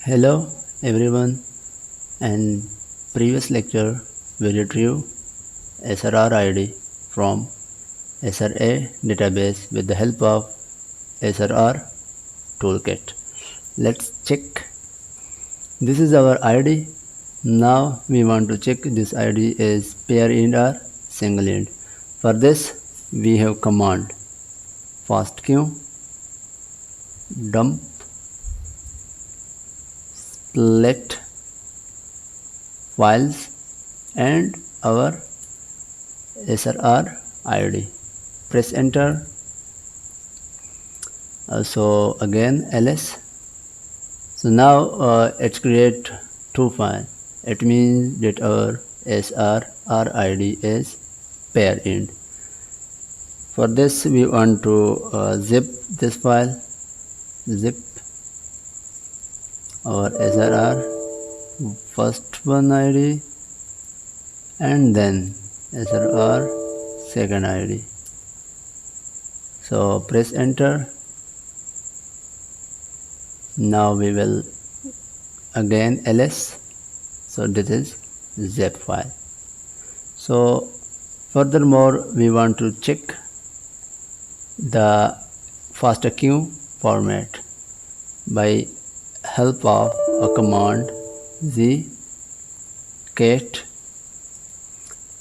Hello everyone, and previous lecture we retrieve SRR ID from SRA database with the help of SRR toolkit. Let's check. This is our ID. Now we want to check this ID is pair int or single int. For this we have command fastq dump split files and our SRR ID. Press enter. So again ls. So now it's create two files. It means that our SRR ID is pair int. For this we want to zip this file. Zip our SRR first one ID and then SRR second ID. So press enter. Now we will again ls. So this is zip file. So furthermore we want to check the fastq format by help of a command cat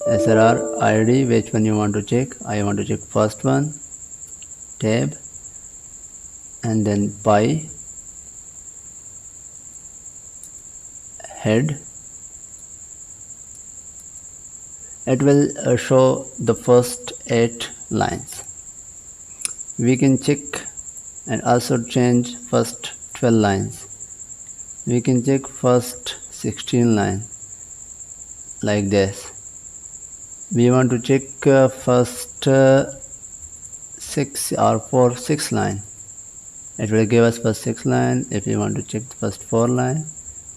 SRR ID. Which one you want to check? I want to check first one, tab, and then pi head. It will show the first 8 lines. We can check and also change first 12 lines. We can check first 16 lines like this. We want to check first 6 or 6 line. It will give us first 6 line. If you want to check the first 4 line,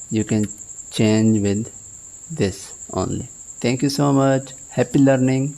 you can change with this only. Thank you so much. Happy learning.